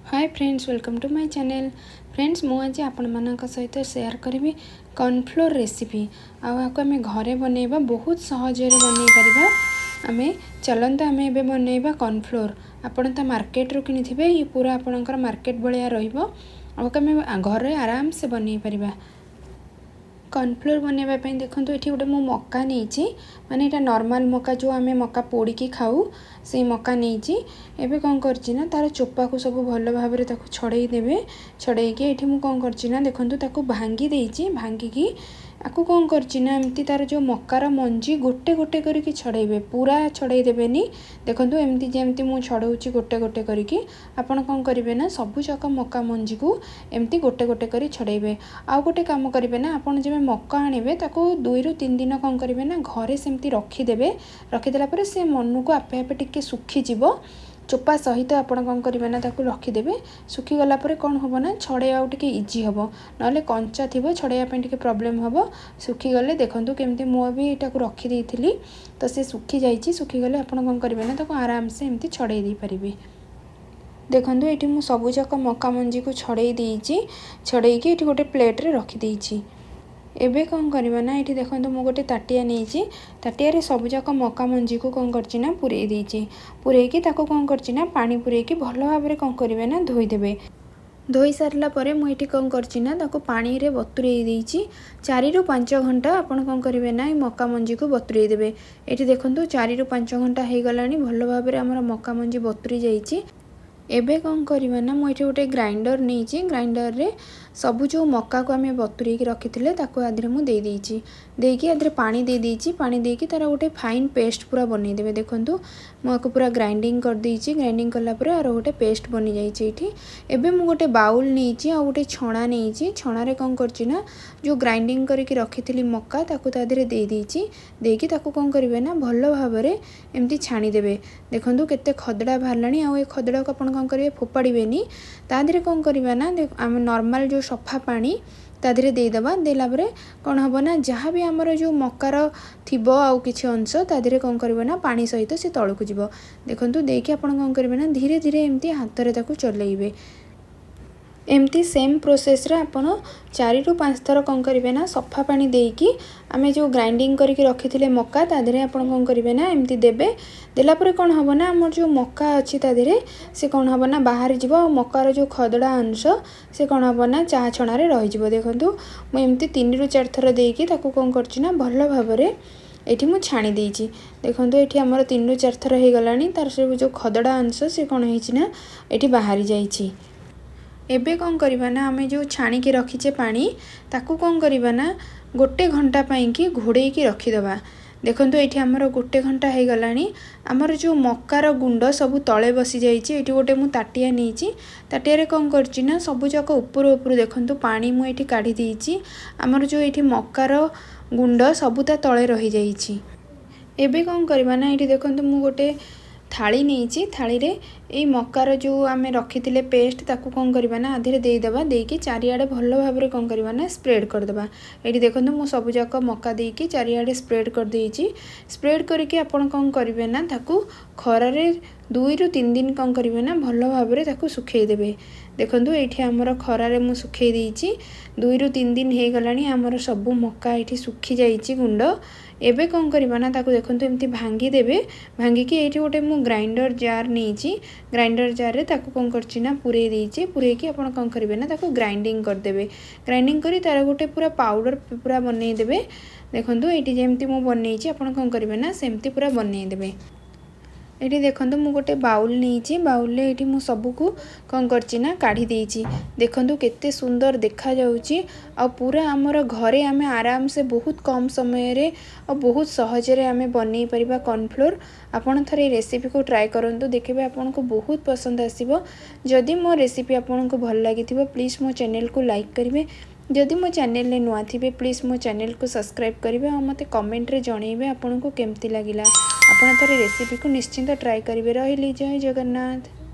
Hi friends, welcome to my channel. Friends, मु आज आपण मानक सहित शेयर करी कॉर्नफ्लोर रेसिपी। आपको आम घरे बनइबा बहुत सहज बनई पारिबा। आमे चलते आमे एबे बनइबा कॉर्नफ्लोर। आपण तो मार्केट रू किनिथिबे, ये पूरा आपणकर मार्केट भलिया रहिबो। आपको आमे घरे आराम से बनई पारिबा। कॉर्नफ्लोर बनवाई देखो ये गोटे मु मक्का नहीं, माने ये नॉर्मल मक्का जो आम मक्का पोड़ी खाऊ से मक्का नहीं। एबे कौन करना तार चोपा को सब भल भाव छड़े देवे। छड़े ये मुझे कौन करना देखो भांगी देती, भांगिकी आपको कौन करना एमती तार जो मक्कार मंजी गोटे गोटे करके छड़ेबे, पूरा छड़े देवेनी। देखो एमती जमती मु छड़ाऊँगी गोटे गोटे करके। आपड़ कौन करेंगे ना सबू जाक मक्का मंजी को एमती गोटे गोटे कर छड़ेबे। आउ गोटे काम करेंगे ना आपड़ जब मक्का आने ताको 2 ରୁ 3 दिन कौन करेंगे ना घरे सेमती रखीदे। रखीदेला से मन को आपे आपे टिके सुखीज चोपा सहित आपड़ कौन करेंगे ना रखीदे। सुखीगला कौन हम ना छड़े आउ टे इजी हम, ना कंचा थी छड़ाई टे प्रॉब्लम हम। सुखीगले देखूँ केमती मु भी यहाँ रखीदी तो सी सुखी जाइए। सुखीगले आप कौन करेंगे ना आराम से एमती छड़े दे पारे। देखो ये मुझे सबूजाक मक्का मंजी को छड़े देती, छड़े ये गोटे प्लेट्रे रखीदे। एबे कौन करवा ना ये देखो मु गोटे ताटिया नहीं, ताटिया सबूजाक मक्का मंजी को कौन करना पूरे देती। पूरेकी कौन करना पानी पूरेकी भल भाव कौन करेंगे ना धोईदेवे। धोई सारा पर मुझे कौन करना पानी रे बतुरे देती। 4 ରୁ 5 घंटा आपड़ कौन करेंगे ना मक्का मंजी को बतुरे देवे। ये देखो 4 ରୁ 5 घंटा हो गला भल भाव आम मक्का मंजी बतुरी जाइए। एबे कौन करवा ना मुझे गोटे ग्राइंडर नहीं, ग्राइंडर रे सबू जो मक्का को आम बतुरे रखी थे आधे मुझे देकी आधे पानी दे देती। पानी देकी तार गोटे फाइन पेस्ट पूरा बनईदेवे। देखो मुझे पूरा ग्राइंडिंग कर देती। ग्राइंडिंग कलापर आर गोटे पेस्ट बनी जाइए। एबे मु गोटे बाउल नहीं आ गोटे छणा नहीं, छणारे कौन करना जो ग्राइंडिंग करके रखी थी मक्का ताकू तादे दे देती। देकी ताकू कौन करेंगे ना भल भाव एमती छाणीदेवे। देखो केते खदड़ा बाहर आ खदड़ा को आप कौन करेंगे फोपाड़े तादे कौन करवा ना आम नॉर्मल जो सफा पानी तादे देदेबा। देला कौन हम ना जहाँ भी आमर जो मक्कार थीब आउ किसी अंश तादे कौन करवा ना पानी सहित से तलू को जीव। देखो देकी आप कौन करेंगे ना धीरे धीरे एमती हाथ में चलेबे। एमती सेम प्रोसेस रे आपण 4 ରୁ 5 थर कौन करेंगे ना सफा पानी देकी आमे जो ग्राइंडिंग करके रखी थे मक्का तादे आपण कौन करेंगे ना एमती देबे। देलापर कौन हम ना आम जो मक्का अच्छी तादे से कौन हम ना बाहर जीव। मक्कार जो खदड़ा अंश से कौन हम ना चाह छणारे रही। देखो मुझे 3 ରୁ 4 थर देकी कौन करना भल भाव ये मुझे छाणी देती। देखो ये आमर 3 ରୁ 4 थर हो गला तार सब जो खदड़ा अंश से कौन होना ये बाहरी जाइए। एबे कौन करवा ना आमे जो छाणी की रखीचे पानी ताकू कौन करवा ना गोटे घंटा पाई घोड़े की रखीदबा। देखो ये आमर गोटे घंटा हो गला आमर जो मक्कार गुंड सब तले बसी जाइए। ये गोटे मु ताटिया नहीं, ताटिया कौन करना सबू जाक ऊपर ऊपर देखो पानी मुझे काढ़ी देती। आमर जो ये मक्कार गुंड सबूता तले रही जाइए। एबे कौन करवा ना ये देखो मु गोटे थाली नहीं, थाली रे ये मक्कार जो आम रखी थे पेस्ट ताकू कौन करवा ना आधे देदेबा। देकी चारिआडे भल भाव कौन करवा ना स्प्रेड करदेबा। ये देखो मु सबूजाक मक्का देकी चारिआडे स्प्रेड कर देती। स्प्रेड करके आपन कौन करेंगे ना ताकू खरारे 2 ରୁ 3 दिन कौन करेंगे ना भल भाव सुखईदेवे। देखो ये आमर खरारे मु सुखई देती। 2 ରୁ 3 दिन हो गला आमर सबू मक्का ये सुखी जाइए गुंड। एबे कौन करवा ना ताकू देखो एमती भांगी देवे। भांगिकी ये गोटे मु ग्राइंडर जार नहीं, ग्राइंडर जार रे ताकू कौन करना पूरे देती। पूरेकी आप कौन करेंगे ना ताकू ग्राइंडिंग करदेवे। ग्राइंडिंग करी तार गोटे पूरा पाउडर पूरा बनईदेवे। देखो ये जमती मु बनई आप कौन करेंगे ना सेमती पूरा बनईदेवे। ये देखो मु गोटे बाउल नहीं, बाउल ये मु सबको कौन करना काढ़ी देती। देखो केते सुंदर देखा जाउची। आ पूरा आमर घरे आम आराम से बहुत कम समय रे और बहुत सहजरे आम बनई परिबा कॉर्नफ्लोर। आपन थरे रेसिपी को ट्राई करंतु, देखिबे आपन को बहुत पसंद आसीबो। जदि मो रेसिपी आपन को भल लागिथिबो प्लीज मो चैनल को लाइक करिवे। जदि मो चैनल ने नुआ थे प्लीज मो चैनल को सब्सक्राइब करेंगे और मत कमेंट रे जनइबे आपन को केमती लगिला। आपन थरे रेसिपी को निश्चिंत ट्राई करेंगे। रही जय जगन्नाथ।